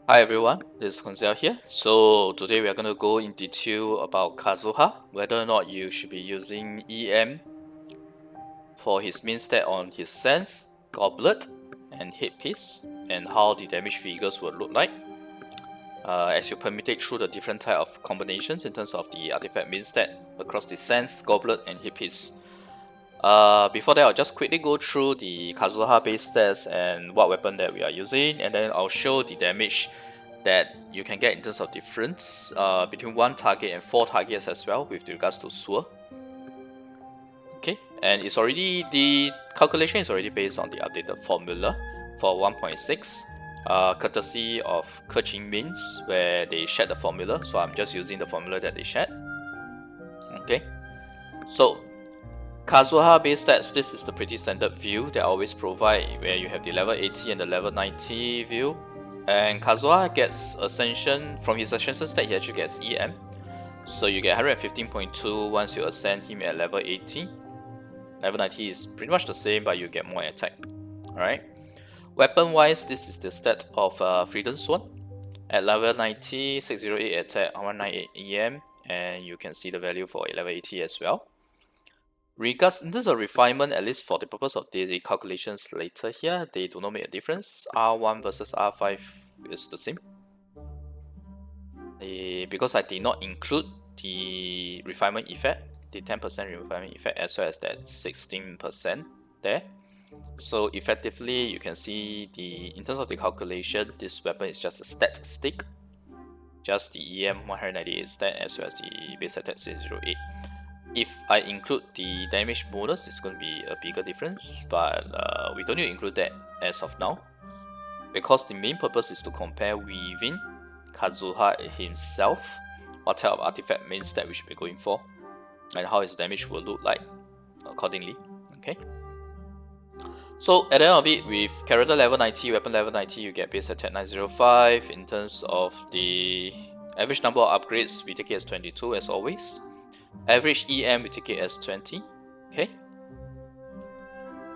Hi everyone, this is Koinzell here. So today we are going to go in detail about Kazuha, whether or not you should be using EM for his main stat on his Sense, Goblet, and Headpiece, and how the damage figures will look like as you permutate through the different type of combinations in terms of the artifact main stat across the Sense, Goblet, and Headpiece. Before that, I'll just quickly go through the Kazuha base stats and what weapon that we are using, and then I'll show the damage that you can get in terms of difference between one target and 4 targets as well with regards to Sword. Okay, and it's already, the calculation is already based on the updated formula for 1.6, courtesy of Keqing Mins, where they shared the formula, so I'm just using the formula that they shared. Okay, so Kazuha base stats, this is the pretty standard view that I always provide, where you have the level 80 and the level 90 view. And Kazuha gets Ascension, from his Ascension stat he actually gets EM. So you get 115.2 once you ascend him at level 80. Level 90 is pretty much the same, but you get more attack. Alright. Weapon wise, this is the stat of Freedom Sword. At level 90, 608 attack, 198 EM, and you can see the value for level 80 as well. Regards in terms of refinement, at least for the purpose of the calculations later here, they do not make a difference. R1 versus R5 is the same. Because I did not include the refinement effect, the 10% refinement effect, as well as that 16% there. So effectively, you can see in terms of the calculation, this weapon is just a stat stick. Just the EM 198 stat as well as the base attack 608. If I include the damage bonus, it's going to be a bigger difference, but we don't need to include that as of now, because the main purpose is to compare within Kazuha himself what type of artifact main stat we should be going for, and how his damage will look like accordingly. Okay. So at the end of it, with character level 90, weapon level 90, you get base attack 905. In terms of the average number of upgrades, we take it as 22 as always. Average EM, we take it as 20. Okay.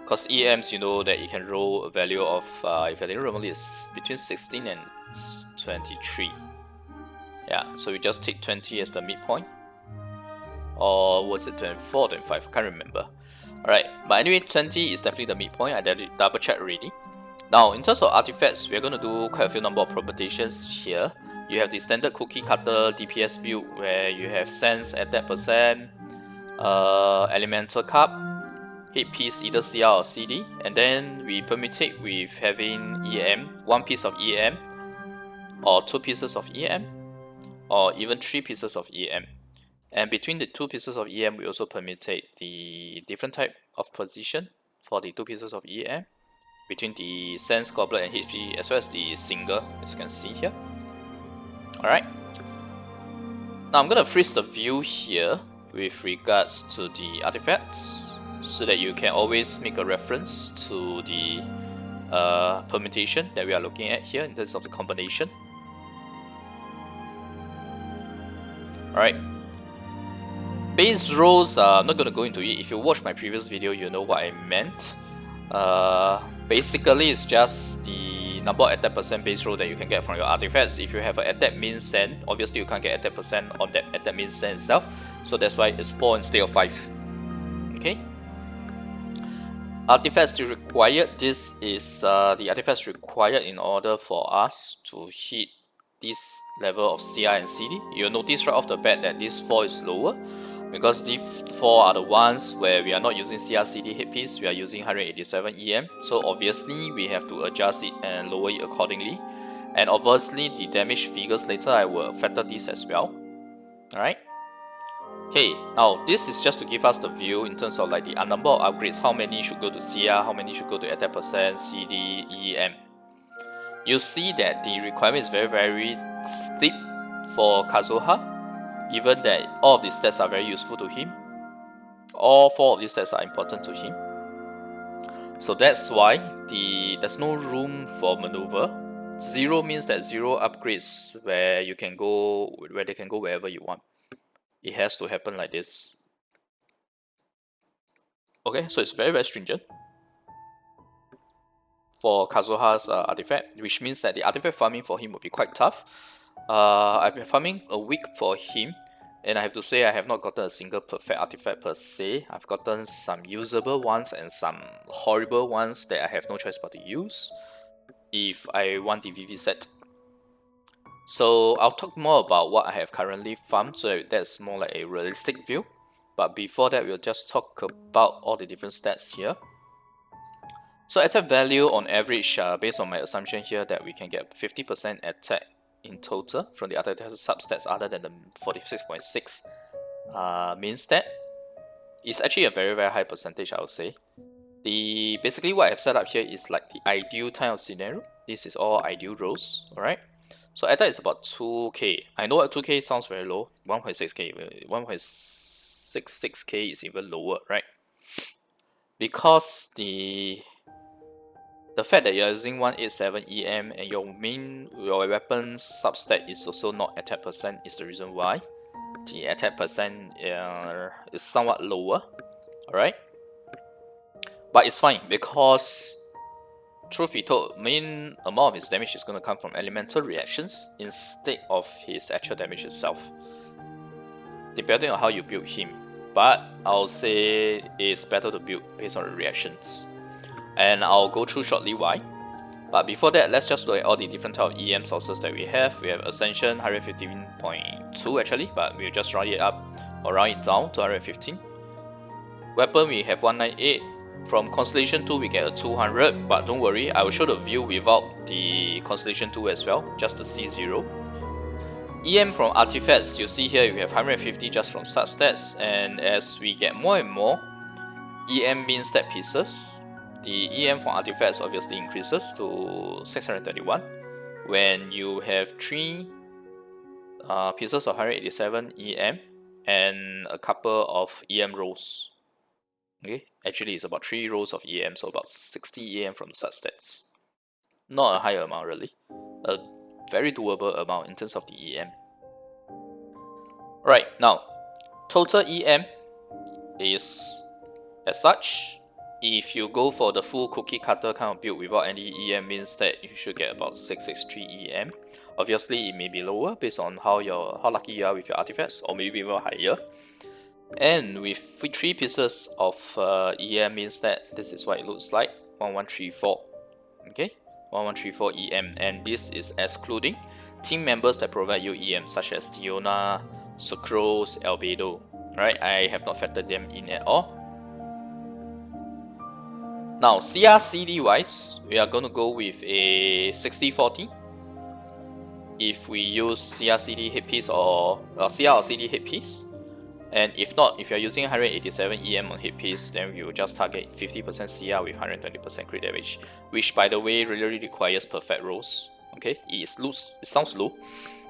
Because EMs, you know that you can roll a value of, if I didn't remember, it's between 16 and 23. Yeah, so we just take 20 as the midpoint. Or was it 24 or 25? I can't remember. Alright, but anyway, 20 is definitely the midpoint. I double check already. Now, in terms of artifacts, we're going to do quite a few number of permutations here. You have the standard cookie cutter DPS build where you have Sense at that percent, Elemental Cup, Headpiece either CR or CD, and then we permutate with having EM, one piece of EM, or 2 pieces of EM, or even 3 pieces of EM. And between the 2 pieces of EM, we also permutate the different type of position for the 2 pieces of EM between the Sense, Goblet, and HP, as well as the single, as you can see here. Alright. Now I'm gonna freeze the view here with regards to the artifacts, so that you can always make a reference to the permutation that we are looking at here in terms of the combination. Alright. Base rolls, I'm not going to go into it. If you watch my previous video, you know what I meant. Basically, it's just the number of attack percent base roll that you can get from your artifacts. If you have an attack min send, obviously you can't get attack percent on that attack min send itself. So that's why it's 4 instead of 5. Okay. Artifacts required. This is the artifacts required in order for us to hit this level of CI and CD. You'll notice right off the bat that this 4 is lower, because these 4 are the ones where we are not using CR CD headpiece, we are using 187 EM. So obviously we have to adjust it and lower it accordingly. And obviously the damage figures later I will factor this as well. Alright. Okay, now this is just to give us the view in terms of like the number of upgrades, how many should go to CR, how many should go to attack percent, CD, EM. You see that the requirement is very steep for Kazuha, given that all of these stats are very useful to him. All 4 of these stats are important to him. So that's why there's no room for maneuver. 0 means that 0 upgrades where they can go wherever you want. It has to happen like this. Okay, so it's very stringent. for Kazuha's artifact, which means that the artifact farming for him will be quite tough. I've been farming a week for him, and I have to say I have not gotten a single perfect artifact per se. I've gotten some usable ones and some horrible ones that I have no choice but to use if I want the VV set. So I'll talk more about what I have currently farmed, so that's more like a realistic view. But before that, we'll just talk about all the different stats here. So attack value on average, based on my assumption here that we can get 50% attack in total from the other substats other than the 46.6 main stat, is actually a very high percentage, I would say. Basically what I've set up here is like the ideal type of scenario. This is all ideal roles, alright? So attack is about 2k. I know 2k sounds very low. 1.6k, 1.66k is even lower, right? Because the fact that you're using 187 EM and your weapon substat is also not attack percent is the reason why the attack percent is somewhat lower, alright? But it's fine because, truth be told, main amount of his damage is going to come from elemental reactions instead of his actual damage itself, depending on how you build him. But I'll say it's better to build based on the reactions, and I'll go through shortly why. But before that, let's just look at all the different type of EM sources that we have. We have Ascension 115.2 actually, but we'll just round it up or round it down to 115. Weapon we have 198. From Constellation 2 we get a 200, but don't worry, I will show the view without the Constellation 2 as well, just the C0. EM from artifacts, you see here you have 150 just from stat stats, and as we get more and more EM mean stat pieces, the EM from artifacts obviously increases to 631 when you have 3 pieces of 187 EM and a couple of EM rolls. Okay, actually it's about 3 rows of EM, so about 60 EM from stat stats. Not a high amount really, a very doable amount in terms of the EM. Right, now total EM is as such. If you go for the full cookie cutter kind of build without any EM, means that you should get about 663 EM. Obviously it may be lower based on how lucky you are with your artifacts, or maybe even higher. And with 3 pieces of EM means that this is what it looks like, 1134. Okay, 1134 EM, and this is excluding team members that provide you EM such as Diona, Sucrose, Albedo. Right, I have not factored them in at all. Now CR/CD wise, we are going to go with a 60/40. If we use CR/CD hit piece or CR or CD hit piece. And if not, if you're using 187 EM on hit piece, then we will just target 50% CR with 120% crit damage, which by the way really requires perfect rolls. Okay, it sounds low,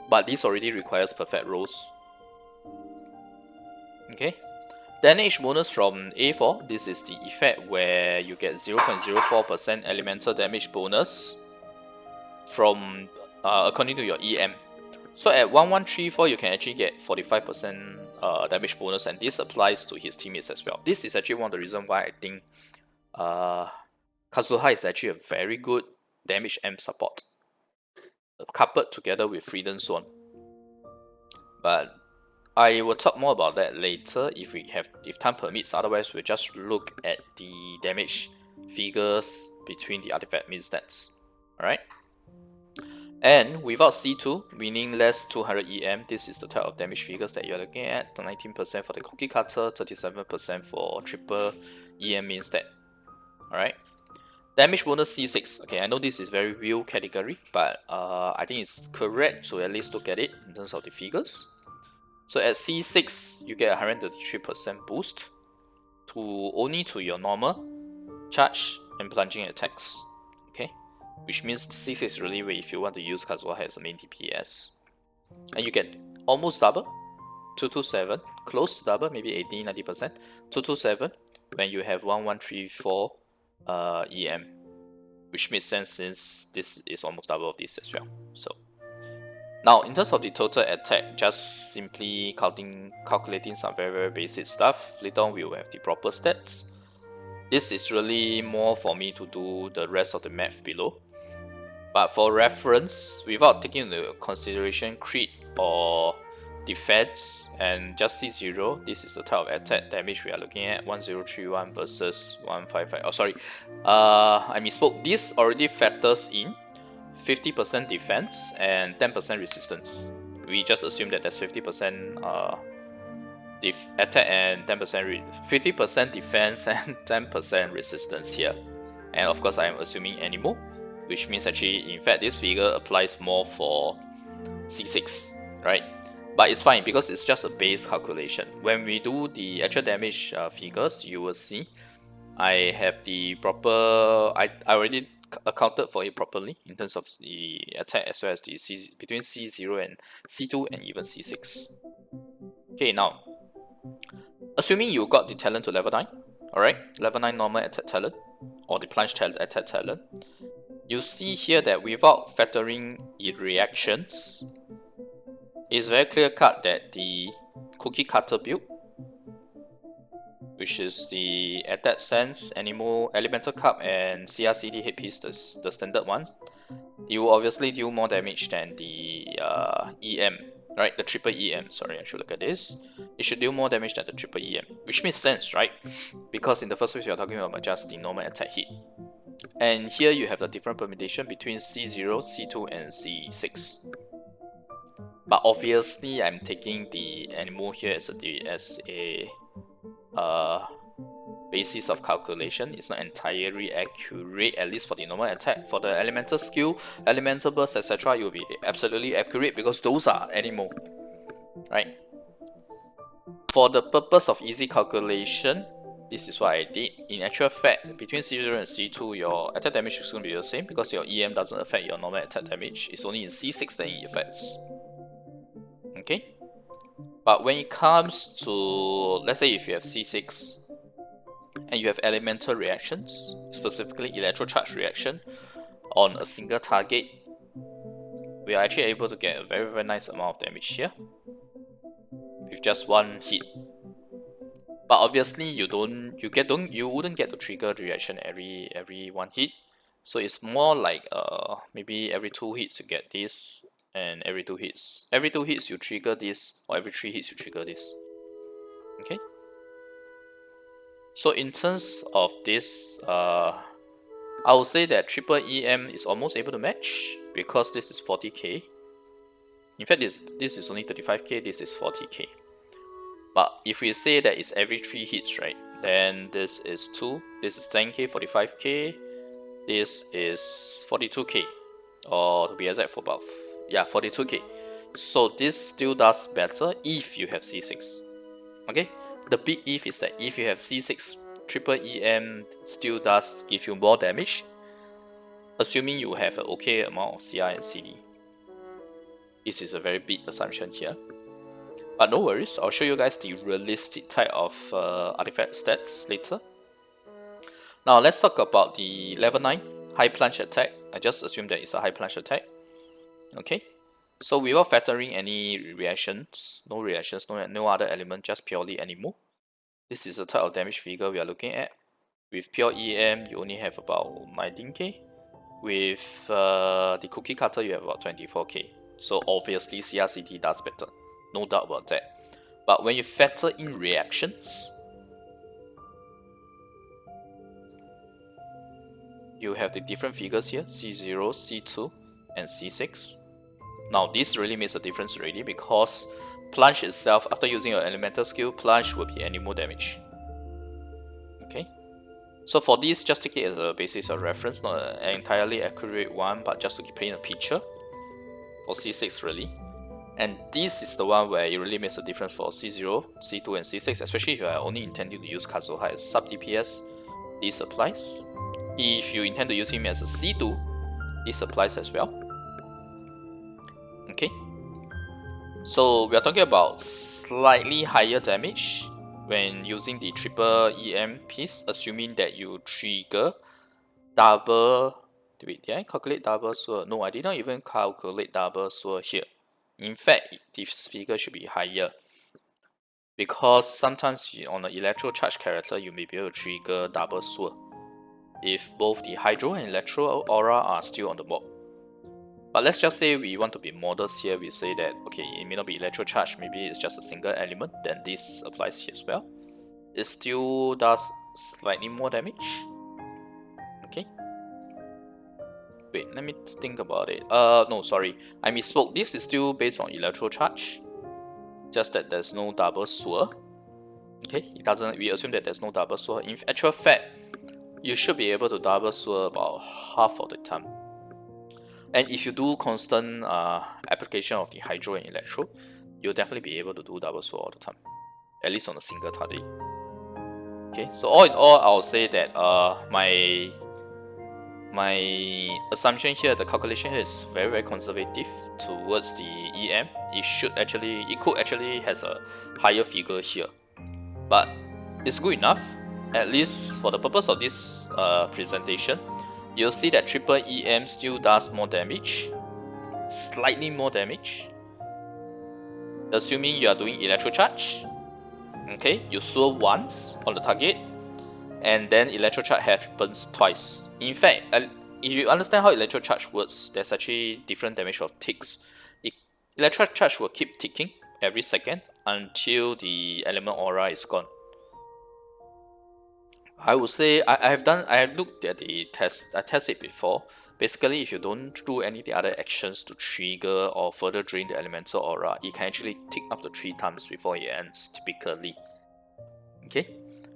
but this already requires perfect rolls. Okay, damage bonus from A4, this is the effect where you get 0.04% elemental damage bonus from according to your EM. So at 1134 you can actually get 45% damage bonus, and this applies to his teammates as well. This is actually one of the reasons why I think Kazuha is actually a very good damage M support, coupled together with Freedom Zone. But I will talk more about that later if time permits. Otherwise, we'll just look at the damage figures between the artifact mean stats. Alright. And without C2, meaning less 200 EM, this is the type of damage figures that you're looking at. 19% for the cookie cutter, 37% for triple EM mean stat. Alright. Damage bonus C6. Okay, I know this is very real category, but I think it's correct to at least look at it in terms of the figures. So at C6, you get 133% boost only to your normal, charge, and plunging attacks. Okay, which means C6 is really where if you want to use Kazuha as a main DPS. And you get almost double, 227, close to double, maybe 80-90%, 227 when you have 1134 EM, which makes sense since this is almost double of this as well. So now in terms of the total attack, just simply calculating some very basic stuff. Later on we will have the proper stats. This is really more for me to do the rest of the math below. But for reference, without taking into consideration crit or defense and just C0, this is the type of attack damage we are looking at. 1031 versus 155. Oh, sorry. I misspoke. This already factors in 50% defense and 10% resistance. We just assume that there's 50% attack and 10% 50% defense and 10% resistance here. And of course, I am assuming Anemo, which means actually, in fact, this figure applies more for C6, right? But it's fine because it's just a base calculation. When we do the actual damage figures, you will see I have the proper. I already accounted for it properly in terms of the attack as well as the between C0 and C2 and even C6. Okay, now assuming you got the talent to level 9, alright, level 9 normal attack talent or the plunge attack talent, you see here that without factoring in reactions, it's very clear cut that the cookie cutter build, which is the Attack Sense, Anemo, Elemental Cup, and CRCD headpiece, the standard one, it will obviously deal more damage than the EM, right? The triple EM, sorry, I should look at this. It should deal more damage than the triple EM, which makes sense, right? Because in the first place, we are talking about just the normal attack hit. And here you have the different permutation between C0, C2, and C6. But obviously, I'm taking the Anemo here as a basis of calculation. It's not entirely accurate, at least for the normal attack. For the elemental skill, elemental burst, etc., it will be absolutely accurate because those are Anemo, right? For the purpose of easy calculation, this is what I did. In actual fact, between C0 and C2, your attack damage is going to be the same because your EM doesn't affect your normal attack damage. It's only in C6 that it affects. Okay? But when it comes to, let's say if you have C6 and you have elemental reactions, specifically electro charge reaction, on a single target, we are actually able to get a very, very nice amount of damage here with just one hit. But obviously you wouldn't get to trigger the reaction every one hit. So it's more like maybe every 2 hits you get this, and every 2 hits you trigger this, or every 3 hits you trigger this. Okay. So in terms of this, I would say that triple EM is almost able to match because this is 40k. In fact, this is only 35k. This is 40k. But if we say that it's every 3 hits, right? Then this is 2. This is 10k, 45k. This is 42k, or to be exact, for about 42k. So this still does better if you have C6. Okay, the big if is that if you have C6, triple EM still does give you more damage, assuming you have an okay amount of CR and CD. This is a very big assumption here. But no worries, I'll show you guys the realistic type of artifact stats later. Now let's talk about the level 9 high plunge attack. I just assume that it's a high plunge attack. Okay, so without factoring any reactions, no other element, just purely Anemo. This is the type of damage figure we are looking at. With pure EM, you only have about 19k. With the cookie cutter, you have about 24k. So obviously CRCT does better, no doubt about that. But when you factor in reactions, you have the different figures here, C0, C2, and C6. Now this really makes a difference already because Plunge itself, after using your elemental skill, Plunge will be Anemo damage. Okay, so for this, just take it as a basis of reference, not an entirely accurate one, but just to keep paint a picture for C6 really. And this is the one where it really makes a difference for C0, C2, and C6, especially if you are only intending to use Kazuha as sub DPS. This applies. If you intend to use him as a C2, this applies as well. Okay, so we are talking about slightly higher damage when using the triple EM piece, assuming that you trigger double. Wait, did I calculate double swirl? No, I did not even calculate double swirl here. In fact, this figure should be higher because sometimes on an Electro charge character, you may be able to trigger double swirl if both the Hydro and Electro aura are still on the board. But let's just say we want to be modest here, we say that, okay, it may not be Electro charge, maybe it's just a single element, then this applies here as well. It still does slightly more damage. Okay. Wait, let me think about it. No, sorry, I misspoke. This is still based on Electro charge, just that there's no double swirl. Okay, it doesn't. We assume that there's no double swirl. In actual fact, you should be able to double swirl about half of the time. And if you do constant application of the Hydro and Electro, you'll definitely be able to do double swirl all the time, at least on a single target. Okay, so all in all, I'll say that my assumption here, the calculation here is very conservative towards the EM. It could actually has a higher figure here, but it's good enough, at least for the purpose of this presentation. You'll see that triple EM still does more damage, slightly more damage, assuming you are doing Electro charge. Okay, you swirl once on the target, and then Electro charge happens twice. In fact, if you understand how Electro charge works, there's actually different damage of ticks. Electro charge will keep ticking every second until the element aura is gone. I would say I have looked at the test. I tested it before. Basically, if you don't do any of the other actions to trigger or further drain the elemental aura, it can actually tick up to 3 times before it ends, typically. Okay,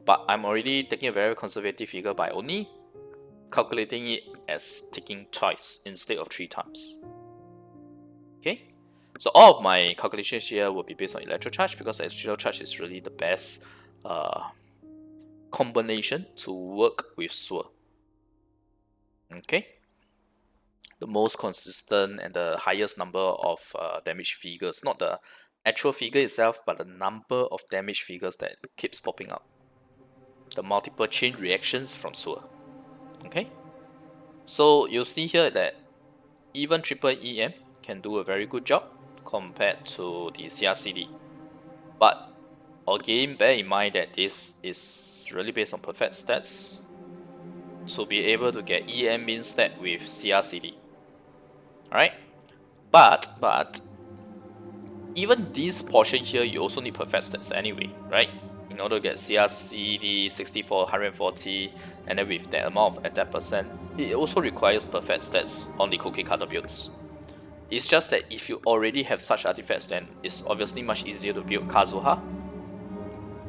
but I'm already taking a very conservative figure by only calculating it as ticking twice instead of 3 times. Okay, so all of my calculations here will be based on Electro charge, because Electro charge is really the best combination to work with swirl. Okay, the most consistent and the highest number of damage figures, not the actual figure itself, but the number of damage figures that keeps popping up, the multiple chain reactions from swirl. Okay, so you'll see here that even triple EM can do a very good job compared to the CRCD, but again, bear in mind that this is really based on perfect stats to be able to get EM min stat with CRCD. Alright, but even this portion here, you also need perfect stats anyway, right? In order to get CRCD 64, 140, and then with that amount of attack percent, it also requires perfect stats on the cookie cutter builds. It's just that if you already have such artifacts, then it's obviously much easier to build Kazuha.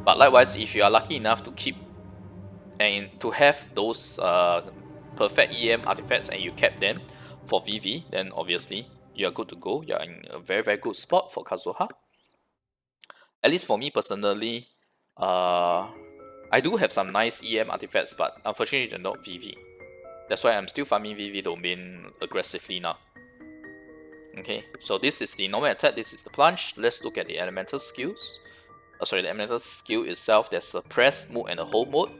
But likewise, if you are lucky enough to keep and to have those perfect EM artifacts and you kept them for VV, then obviously you are good to go. You are in a very good spot for Kazuha. At least for me personally, I do have some nice EM artifacts, but unfortunately they're not VV. That's why I'm still farming VV domain aggressively now. Okay, so this is the normal attack, this is the plunge. Let's look at the elemental skills. The elemental skill itself, there's a press mode and a hold mode.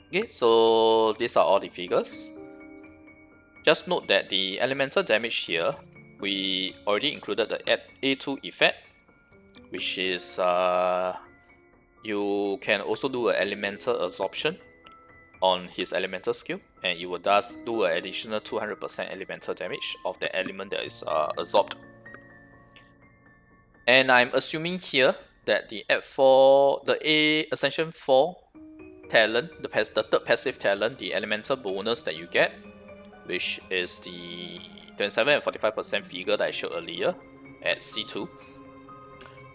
Okay, so these are all the figures. Just note that the elemental damage here, we already included the A2 effect, which is you can also do an elemental absorption on his elemental skill, and it will thus do an additional 200% elemental damage of the element that is absorbed. And I'm assuming here that the Ascension 4 talent, the third passive talent, the elemental bonus that you get, which is the 27 and 45% figure that I showed earlier at C2,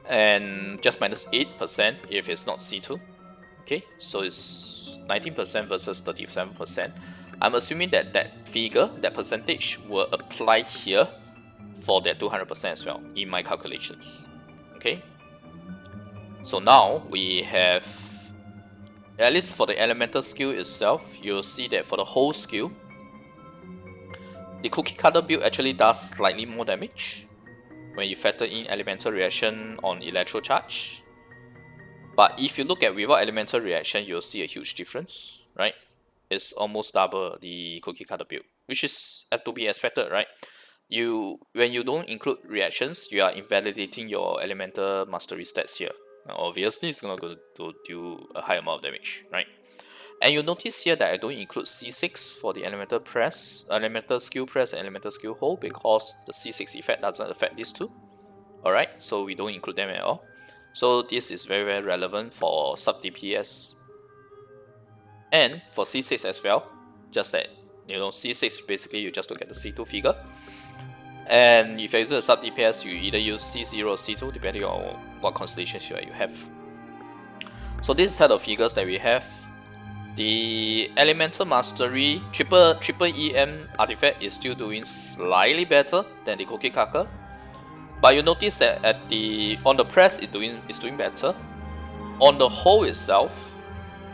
and just minus 8% if it's not C2. Okay, so it's 19% versus 37%. I'm assuming that that figure, that percentage, will apply here for that 200% as well in my calculations. Okay, so now we have, at least for the elemental skill itself, you'll see that for the whole skill, the cookie cutter build actually does slightly more damage when you factor in elemental reaction on Electro charge. But if you look at without elemental reaction, you'll see a huge difference, right? It's almost double the cookie cutter build, which is to be expected, right? When you don't include reactions, you are invalidating your elemental mastery stats here. Now, obviously it's gonna go to do a high amount of damage, right? And you notice here that I don't include C6 for the elemental press, elemental skill press, and elemental skill hold because the C6 effect doesn't affect these two. Alright, so we don't include them at all. So this is very, very relevant for sub DPS. And for C6 as well, just that, you know, C6 basically you just look at the C2 figure. And if you're using a sub DPS, you either use C0 or C2 depending on what constellations you have. So this set of figures that we have, the Elemental Mastery triple EM artifact is still doing slightly better than the Cookie Cutter. But you notice that at on the press it's doing better. On the whole itself,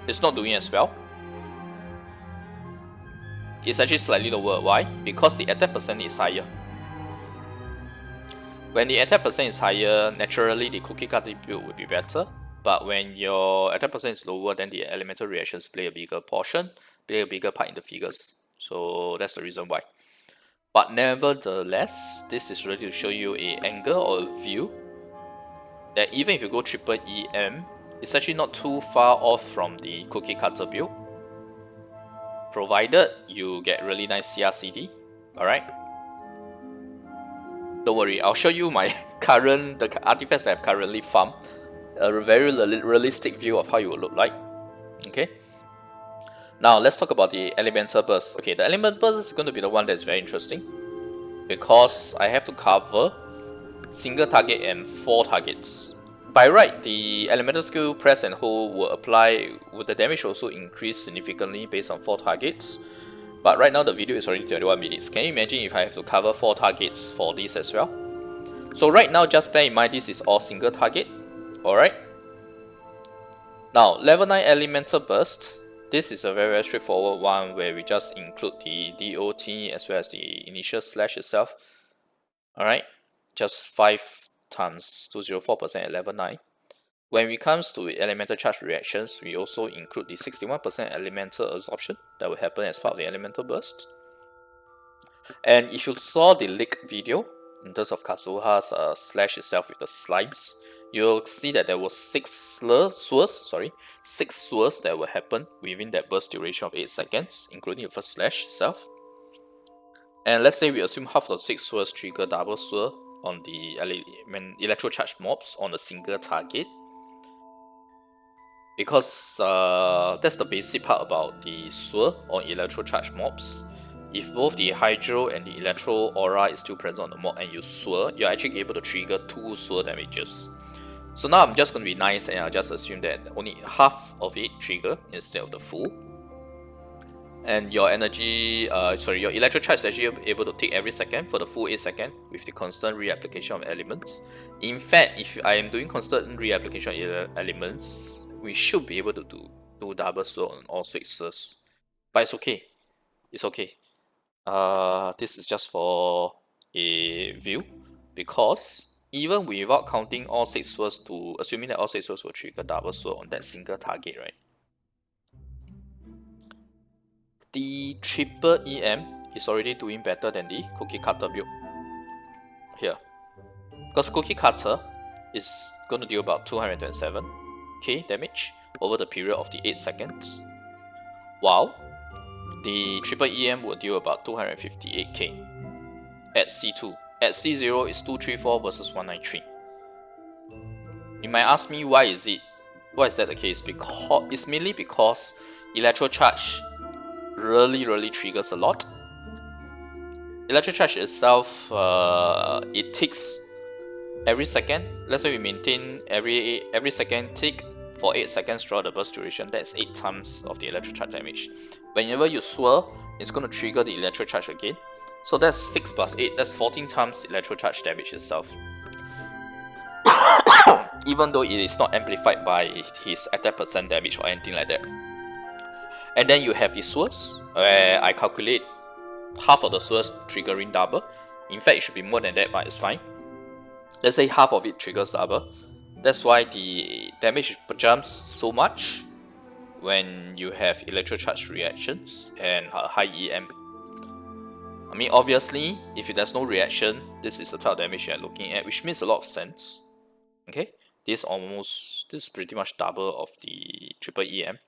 it's not doing as well. It's actually slightly lower. Why? Because the attack percent is higher. When the attack percent is higher, naturally the Cookie Cutter build will be better. But when your attack percent is lower, then the elemental reactions play a bigger portion, play a bigger part in the figures. So that's the reason why. But nevertheless, this is really to show you an angle or a view that even if you go triple EM, it's actually not too far off from the Cookie Cutter build, provided you get really nice CRCD. Alright? Don't worry, I'll show you my the artifacts that I've currently farmed. A very realistic view of how it will look like. Okay. Now let's talk about the elemental burst. Okay, the elemental burst is going to be the one that's very interesting because I have to cover single target and 4 targets. By right, the elemental skill press and hold will apply with the damage also increase significantly based on 4 targets. But right now the video is already 21 minutes. Can you imagine if I have to cover 4 targets for this as well? So right now, just bear in mind this is all single target. Alright. Now, level 9 elemental burst. This is a very, very straightforward one where we just include the DOT as well as the initial slash itself. Alright. Just 5 times 204% at level 9. When it comes to elemental charge reactions, we also include the 61% elemental absorption that will happen as part of the elemental burst. And if you saw the leak video in terms of Kazuha's slash itself with the slimes, you'll see that there was 6 swirls that will happen within that burst duration of 8 seconds, including the first slash itself. And let's say we assume half of the 6 swirls trigger double swirl on the electro charge mobs on a single target. Because that's the basic part about the swirl on electro charge mobs. If both the hydro and the electro aura is still present on the mob and you swirl, you're actually able to trigger 2 swirl damages. So now I'm just going to be nice and I'll just assume that only half of it trigger instead of the full. And your your electro charge is actually able to take every second for the full 8 seconds with the constant reapplication of elements. In fact, if I am doing constant reapplication of elements, we should be able to do double swirl on all 6 swirls. But it's okay. It's okay. This is just for a view because even without counting all 6 swirls to assuming that all 6 swirls will trigger double swirl on that single target, right? The triple EM is already doing better than the Cookie Cutter build here. Because Cookie Cutter is going to do about 227k damage over the period of the 8 seconds. While the triple EM will deal about 258k at C2. At C0 is 234 versus 193. You might ask me why is that the case? Because it's mainly because electro charge really triggers a lot. Electro charge itself, it ticks every second. Let's say we maintain every second tick for 8 seconds throughout the burst duration. That's 8 times of the electro charge damage. Whenever you swirl, it's going to trigger the electro charge again. So that's 6 plus 8, that's 14 times electro charge damage itself. Even though it is not amplified by his attack percent damage or anything like that. And then you have the swirls, where I calculate half of the swirls triggering double. In fact, it should be more than that, but it's fine. Let's say half of it triggers double. That's why the damage jumps so much when you have electro charge reactions and high EM. I mean, obviously, if there's no reaction, this is the type of damage you're looking at, which makes a lot of sense. Okay, this is pretty much double of the triple EM.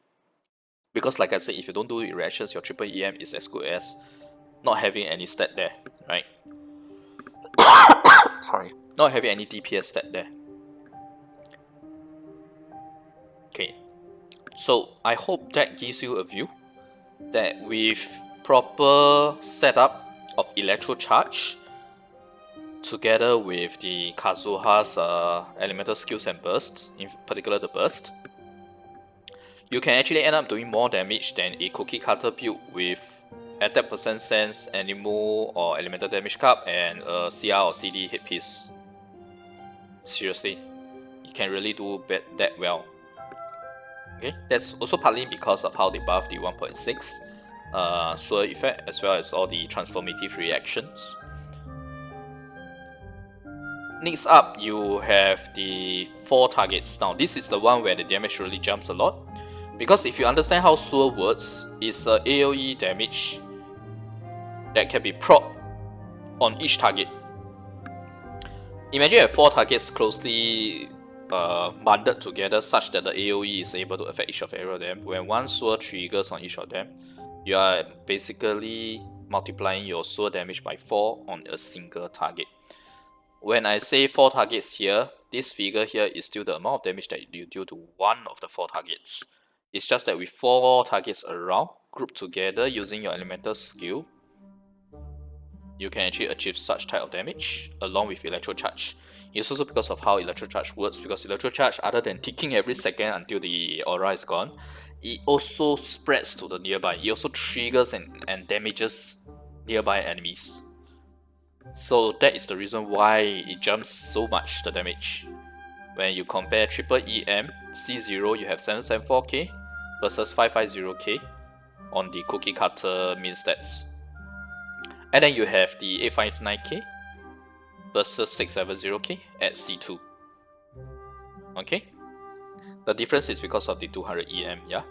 Because like I said, if you don't do reactions, your triple EM is as good as not having any stat there, right? Sorry, not having any DPS stat there. Okay, so I hope that gives you a view that with proper setup of Electro Charge, together with the Kazuha's elemental skills and burst, in particular the burst, you can actually end up doing more damage than a cookie cutter build with attack percent sense, Anemo or elemental damage cap, and a CR or CD hit piece. Seriously, you can really do that well. Okay, that's also partly because of how they buff the 1.6 sword effect, as well as all the transformative reactions. Next up, you have the 4 targets. Now, this is the one where the damage really jumps a lot. Because if you understand how sword works, it's a AoE damage that can be proc on each target. Imagine you have 4 targets closely bundled together such that the AoE is able to affect each of them. When one sword triggers on each of them, you are basically multiplying your sword damage by 4 on a single target. When I say 4 targets here, this figure here is still the amount of damage that you do to one of the 4 targets. It's just that with 4 targets around, grouped together using your elemental skill, you can actually achieve such type of damage along with Electro Charge. It's also because of how Electro Charge works, because Electro Charge, other than ticking every second until the aura is gone, it also spreads to the nearby. It also triggers and damages nearby enemies. So that is the reason why it jumps so much, the damage. When you compare triple EM, C0 you have 774k versus 550k on the cookie cutter min stats. And then you have the 859k versus 670k at C2. Okay? The difference is because of the 200 EM, yeah?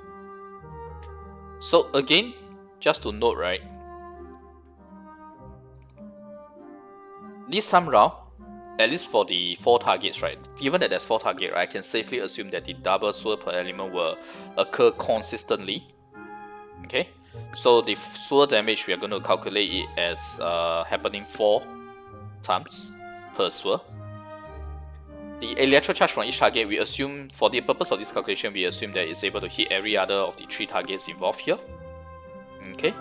So again, just to note, right? This time round, at least for the 4 targets, right? Given that there's 4 targets, right, I can safely assume that the double sword per element will occur consistently. Okay? So the sword damage, we are going to calculate it as happening 4 times per sword. The Electro Charge from each target, we assume, for the purpose of this calculation, we assume that it's able to hit every other of the 3 targets involved here. Okay?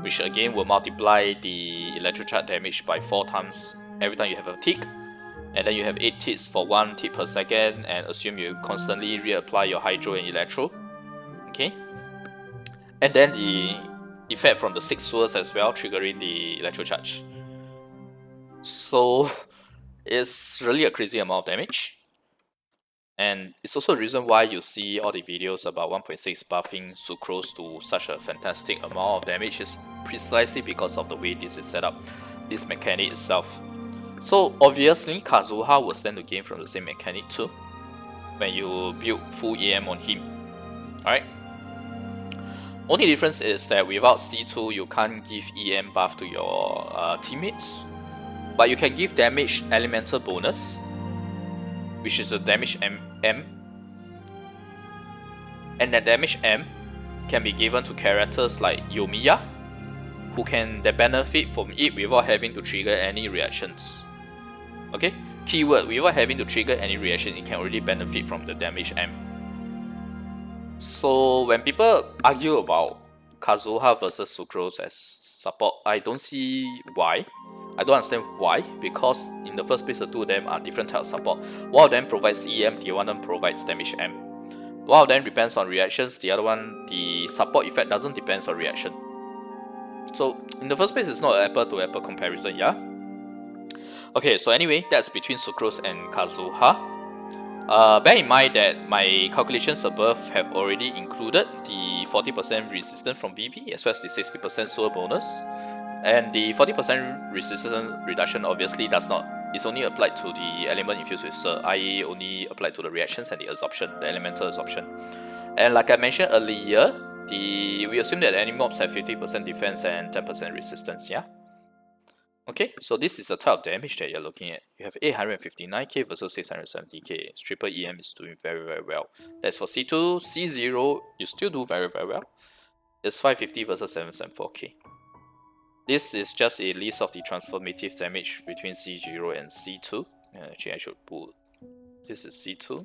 Which again will multiply the Electro Charge damage by 4 times every time you have a tick. And then you have 8 ticks for 1 tick per second, and assume you constantly reapply your Hydro and Electro. Okay? And then the effect from the 6 swords as well, triggering the Electro Charge. So it's really a crazy amount of damage. And it's also the reason why you see all the videos about 1.6 buffing Sucrose to such a fantastic amount of damage is precisely because of the way this is set up, this mechanic itself. So obviously Kazuha will stand to gain from the same mechanic too, when you build full EM on him. Alright? Only difference is that without C2 you can't give EM buff to your teammates, but you can give damage elemental bonus, which is a damage M, and that damage M can be given to characters like Yomiya, who can benefit from it without having to trigger any reactions. Okay? Keyword, without having to trigger any reaction, it can already benefit from the damage M. So when people argue about Kazuha versus Sucrose as support, I don't see why. I don't understand why, because in the first place the two of them are different types of support. One of them provides EM, the other one provides damage M. One of them depends on reactions, the other one, the support effect doesn't depend on reaction. So in the first place it's not an apple to apple comparison, yeah? Okay, so anyway, that's between Sucrose and Kazuha. Bear in mind that my calculations above have already included the 40% resistance from VP as well as the 60% sword bonus. And the 40% resistance reduction obviously is only applied to the element infused with Sir, i.e. only applied to the reactions and the absorption, the elemental absorption. And like I mentioned earlier, we assume that any mobs have 50% defense and 10% resistance, yeah? Okay, so this is the type of damage that you're looking at. You have 859k versus 670k. Triple EM is doing very, very well. That's for C2. C0, you still do very, very well. It's 550 versus 774k. This is just a list of the transformative damage between C0 and C2. Actually, I should pull. This is C2.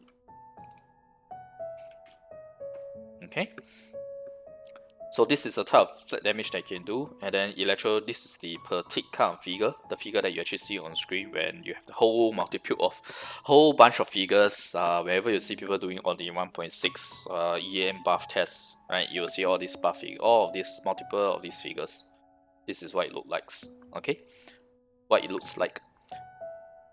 Okay. So this is the type of flat damage that you can do, and then Electro, this is the per tick kind of figure, the figure that you actually see on screen when you have the whole whole bunch of figures. Wherever you see people doing all the 1.6 EM buff tests, right? You will see all these buff figures, all of these multiple of these figures. This is what it looks like. Okay, what it looks like.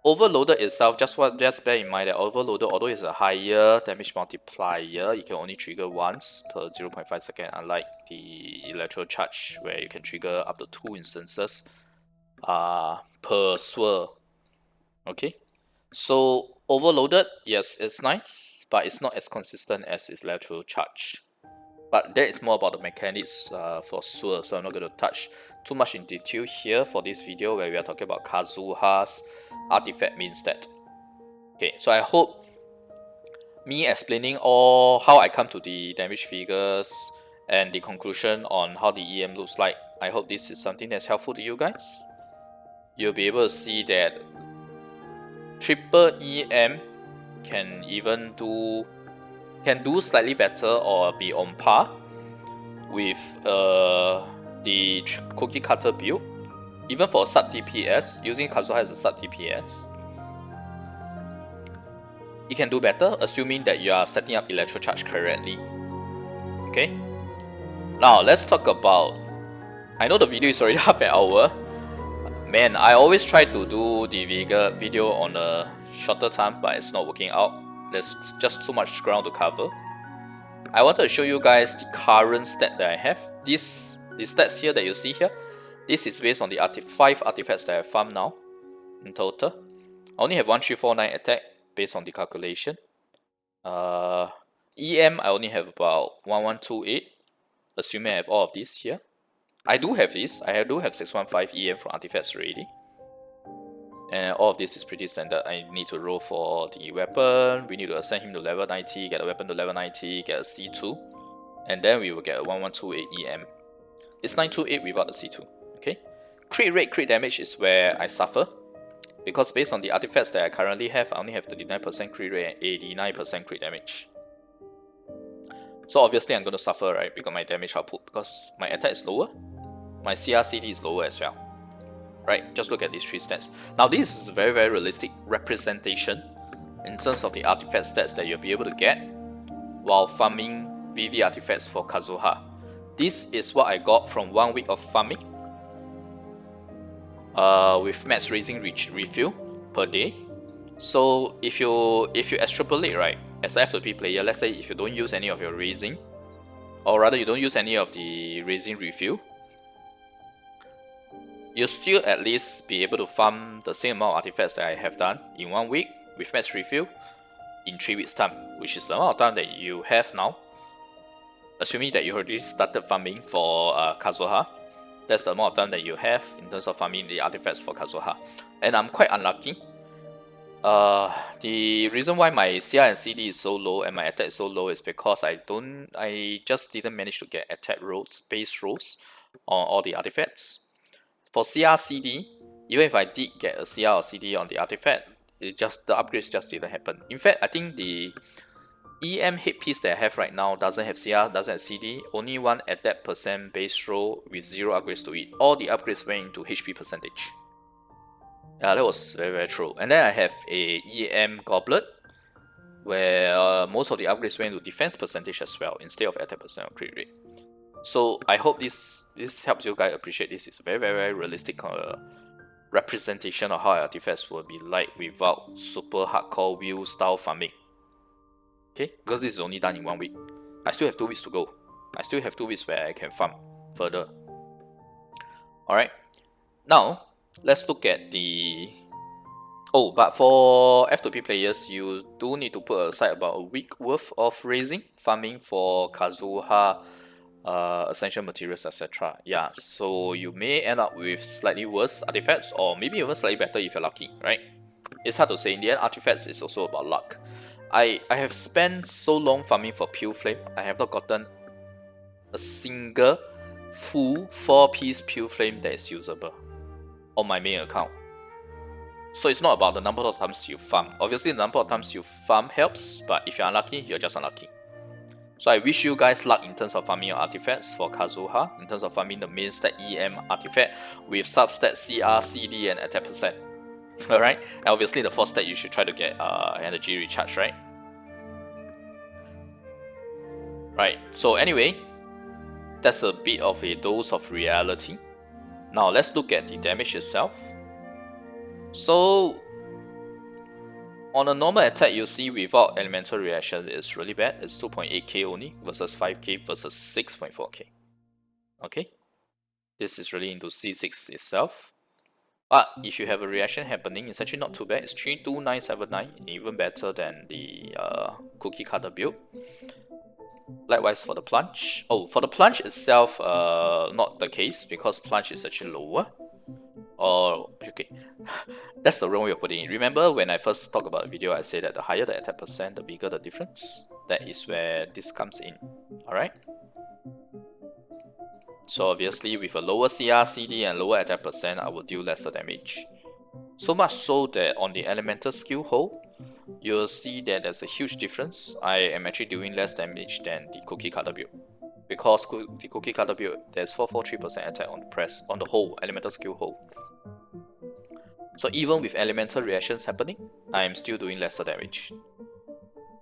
Overloaded itself, just bear in mind that overloaded, although it's a higher damage multiplier, you can only trigger once per 0.5 seconds, unlike the Electro charge where you can trigger up to 2 instances per swirl. Okay, so overloaded, yes, it's nice, but it's not as consistent as Electro charge. But that is more about the mechanics for swirl, so I'm not going to touch too much in detail here for this video where we are talking about Kazuha's artifact means that. Okay, so I hope me explaining all how I come to the damage figures and the conclusion on how the EM looks like, I hope this is something that's helpful to you guys. You'll be able to see that triple EM can do slightly better or be on par with the cookie cutter build. Even for sub DPS, using Kazuha as a sub DPS, you can do better, assuming that you are setting up Electro Charge correctly. Okay? Now, let's talk about... I know the video is already half an hour. Man, I always try to do the video on a shorter time, but it's not working out. There's just too much ground to cover. I wanted to show you guys the current stat that I have. The stats here that you see here, this is based on the 5 artifacts that I farmed now in total. I only have 1349 attack based on the calculation. EM, I only have about 1128, assuming I have all of these here. I do have this. I do have 615 EM from artifacts already. And all of this is pretty standard. I need to roll for the weapon. We need to ascend him to level 90, get a weapon to level 90, get a C2. And then we will get a 1128 EM. It's 928 without the C2. Okay, crit rate, crit damage is where I suffer, because based on the artifacts that I currently have, I only have 39% crit rate and 89% crit damage. So obviously I'm going to suffer, right, because my damage output, because my attack is lower, my CR/CD is lower as well. Right, just look at these 3 stats. Now this is a very, very realistic representation in terms of the artifact stats that you'll be able to get while farming VV artifacts for Kazuha. This is what I got from 1 week of farming. With max raising refill per day. So if you extrapolate, right, as an F2P player, let's say if you don't use any of your raising, or rather you don't use any of the raising refill, you'll still at least be able to farm the same amount of artifacts that I have done in 1 week with max refill in 3 weeks time, which is the amount of time that you have now. Assuming that you already started farming for Kazuha, that's the amount of time that you have in terms of farming the artifacts for Kazuha. And I'm quite unlucky. The reason why my CR and CD is so low and my attack is so low is because I just didn't manage to get attack rolls, base rolls on all the artifacts. For CR CD, even if I did get a CR or CD on the artifact, the upgrades just didn't happen. In fact, I think the EM hit piece that I have right now doesn't have CR, doesn't have CD, only one attack percent base roll with 0 upgrades to it. All the upgrades went into HP percentage. Yeah, that was very, very true. And then I have a EM goblet where most of the upgrades went into defense percentage as well instead of attack percent or crit rate. So I hope this helps you guys appreciate this is a very, very, very realistic representation of how artifacts will be like without super hardcore wheel style farming. Okay, because this is only done in 1 week. I still have 2 weeks to go. I still have 2 weeks where I can farm further. Alright, now let's look at the... Oh, but for F2P players, you do need to put aside about a week worth of raising farming for Kazuha essential materials, etc. Yeah, so you may end up with slightly worse artifacts, or maybe even slightly better if you're lucky, right? It's hard to say. In the end, artifacts is also about luck. I have spent so long farming for Pure Flame, I have not gotten a single full 4-piece Pure Flame that is usable on my main account. So it's not about the number of times you farm. Obviously, the number of times you farm helps, but if you're unlucky, you're just unlucky. So I wish you guys luck in terms of farming your artifacts for Kazuha, in terms of farming the main stat EM artifact with substat CR, CD, and attack percent. Alright, and obviously the 4th stat you should try to get energy recharge, right? Right, so anyway, that's a bit of a dose of reality. Now let's look at the damage itself. So on a normal attack, you see without elemental reaction it's really bad. It's 2.8k only versus 5k versus 6.4k. Okay, this is really into C6 itself. But if you have a reaction happening, it's actually not too bad. It's 32979, even better than the cookie cutter build. Likewise for the plunge. Oh, for the plunge itself, not the case, because plunge is actually lower. Or okay, that's the wrong way of putting it. Remember when I first talked about the video, I said that the higher the attack percent, the bigger the difference. That is where this comes in. Alright. So obviously with a lower CR, CD and lower attack percent, I will deal lesser damage. So much so that on the elemental skill hole, you'll see that there's a huge difference. I am actually doing less damage than the cookie cutter build. Because the cookie cutter build, there's 443% attack on the press, on the whole, elemental skill hole. So even with elemental reactions happening, I am still doing lesser damage.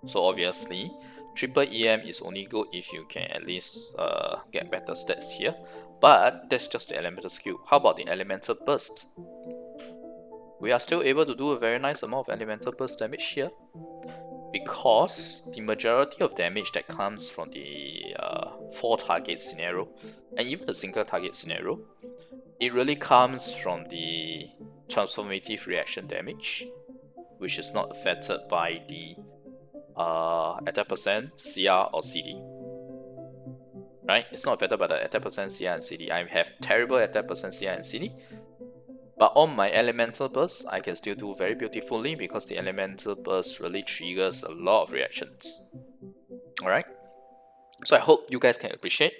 So obviously, triple EM is only good if you can at least get better stats here. But that's just the elemental skill. How about the elemental burst? We are still able to do a very nice amount of elemental burst damage here, because the majority of damage that comes from the 4 target scenario, and even the single target scenario, it really comes from the transformative reaction damage, which is not affected by the attack percent, CR or CD. Right? It's not affected by the attack percent, CR and CD. I have terrible attack percent, CR and CD. But on my elemental burst, I can still do very beautifully because the elemental burst really triggers a lot of reactions. Alright? So I hope you guys can appreciate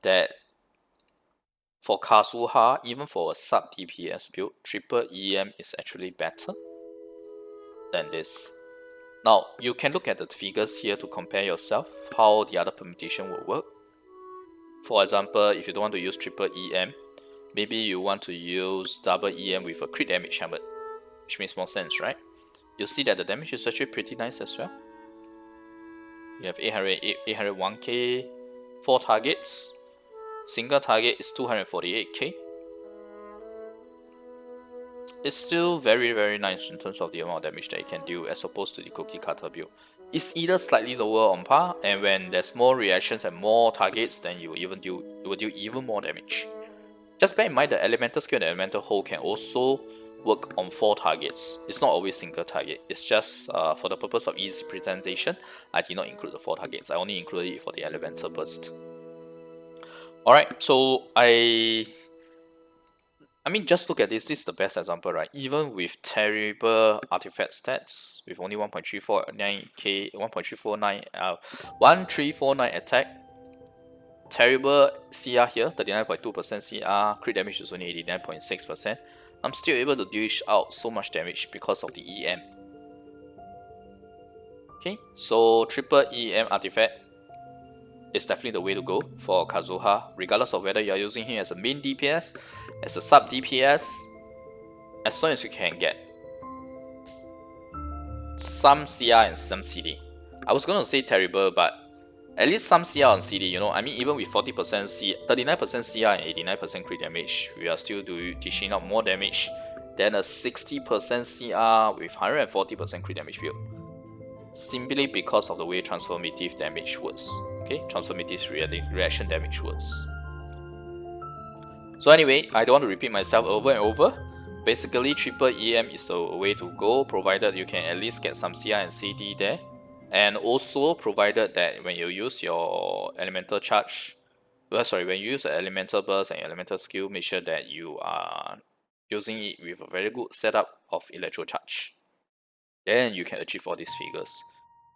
that for Kazuha, even for a sub DPS build, triple EM is actually better than this. Now, you can look at the figures here to compare yourself how the other permutation will work. For example, if you don't want to use triple EM, maybe you want to use double EM with a crit damage helmet, which makes more sense, right? You'll see that the damage is actually pretty nice as well. You have 801k, 4 targets. Single target is 248k. It's still very, very nice in terms of the amount of damage that it can do as opposed to the cookie cutter build. It's either slightly lower on par, and when there's more reactions and more targets, then you will deal even more damage. Just bear in mind the elemental skill and the elemental hole can also work on 4 targets. It's not always single target. It's just for the purpose of easy presentation, I did not include the 4 targets. I only included it for the elemental burst. Alright, so I mean, just look at this. This is the best example, right? Even with terrible artifact stats, with only 1.349k, 1349 attack, terrible CR here, 39.2% CR, crit damage is only 89.6%. I'm still able to dish out so much damage because of the EM. Okay, so triple EM artifact is definitely the way to go for Kazuha, regardless of whether you are using him as a main DPS, as a sub DPS, as long as you can get some CR and some CD. I was going to say terrible, but at least some CR and CD, you know, I mean, even with 40%39% CR and 89% crit damage, we are still dishing out more damage than a 60% CR with 140% crit damage build. Simply because of the way transformative damage works. Okay, transformative reaction damage works. So anyway, I don't want to repeat myself over and over. Basically, triple EM is the way to go, provided you can at least get some CR and CD there. And also provided that when you use your elemental charge when you use an elemental burst and elemental skill, make sure that you are using it with a very good setup of electro charge. Then you can achieve all these figures.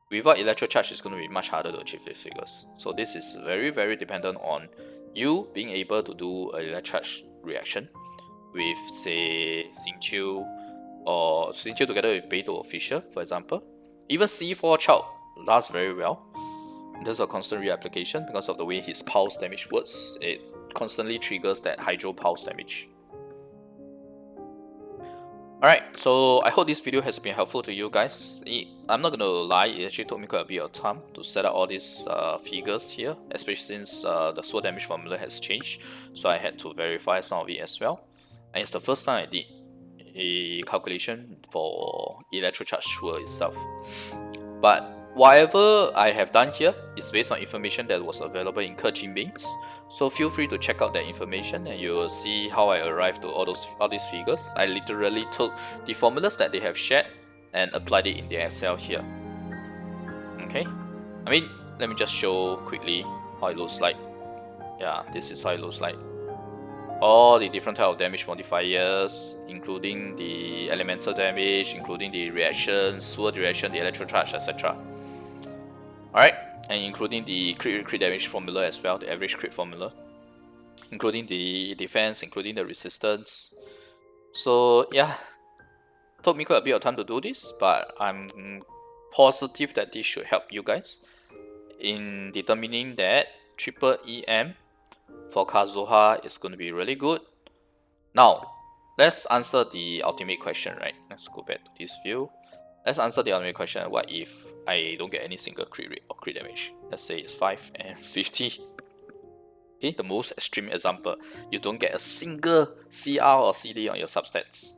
Without electro charge, it's going to be much harder to achieve these figures. So this is very, very dependent on you being able to do a electro charge reaction with, say, Xingqiu, or Xingqiu together with Beidou or Fisher, for example. Even C4 Child does very well. There's a constant reapplication because of the way his pulse damage works. It constantly triggers that hydro pulse damage. Alright, so I hope this video has been helpful to you guys. I'm not gonna lie, it actually took me quite a bit of time to set up all these figures here, especially since the sword damage formula has changed, so I had to verify some of it as well. And it's the first time I did a calculation for electro charge sword itself. But whatever I have done here is based on information that was available in Keqing, so feel free to check out that information and you will see how I arrived to all these figures. I literally took the formulas that they have shared and applied it in the Excel here. Okay, I mean, let me just show quickly how it looks like. Yeah, this is how it looks like. All the different type of damage modifiers, including the elemental damage, including the reaction, sword reaction, the electro charge, etc. Alright, and including the crit damage formula as well, the average crit formula, including the defense, including the resistance. So yeah, took me quite a bit of time to do this, but I'm positive that this should help you guys in determining that triple EM for Kazuha is going to be really good. Now, let's answer the ultimate question, right? Let's go back to this view. Let's answer the ultimate question. What if I don't get any single crit rate or crit damage? Let's say it's 5 and 50. Okay, the most extreme example. You don't get a single CR or CD on your substats.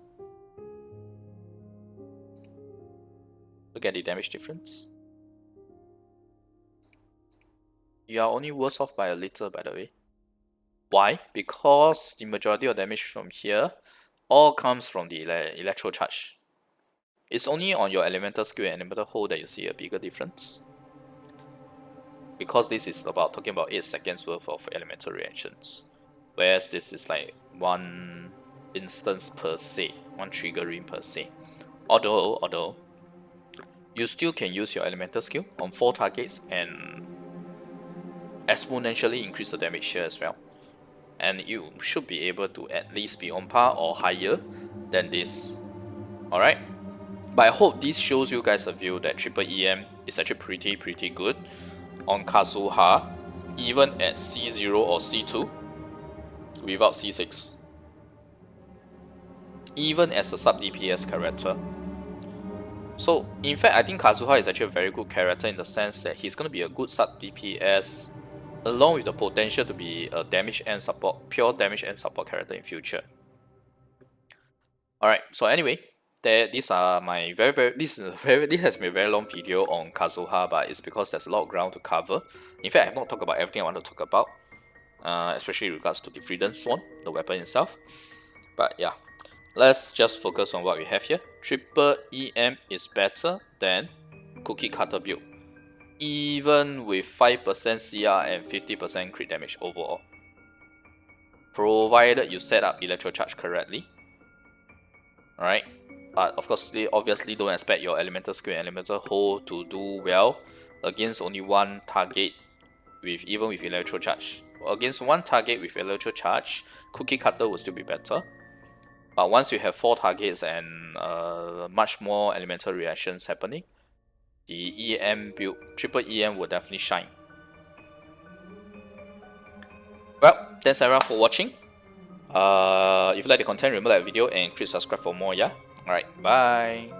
Look at the damage difference. You are only worse off by a little, by the way. Why? Because the majority of damage from here all comes from the electro charge. It's only on your elemental skill and elemental hold that you see a bigger difference. Because this is talking about 8 seconds worth of elemental reactions. Whereas this is like 1 instance per se, 1 triggering per se. Although you still can use your elemental skill on 4 targets and exponentially increase the damage here as well. And you should be able to at least be on par or higher than this. Alright? But I hope this shows you guys a view that triple EM is actually pretty good on Kazuha, even at C0 or C2 without C6. Even as a sub DPS character. So in fact, I think Kazuha is actually a very good character in the sense that he's going to be a good sub DPS along with the potential to be a damage and support, pure damage and support character in future. Alright, so anyway, these are my this has been a very long video on Kazuha, but it's because there's a lot of ground to cover. In fact, I have not talked about everything I want to talk about, especially in regards to the Freedom Swan, the weapon itself. But yeah, let's just focus on what we have here. Triple EM is better than Cookie Cutter build, even with 5% CR and 50% crit damage overall, provided you set up electro charge correctly. Alright, but of course, they obviously don't expect your elemental skill and elemental hold to do well against only 1 target even with electro charge. Against 1 target with electro charge, Cookie Cutter will still be better. But once you have 4 targets and much more elemental reactions happening, the EM build, triple EM will definitely shine. Well, thanks everyone for watching. If you like the content, remember that video and click subscribe for more, yeah? Alright, bye!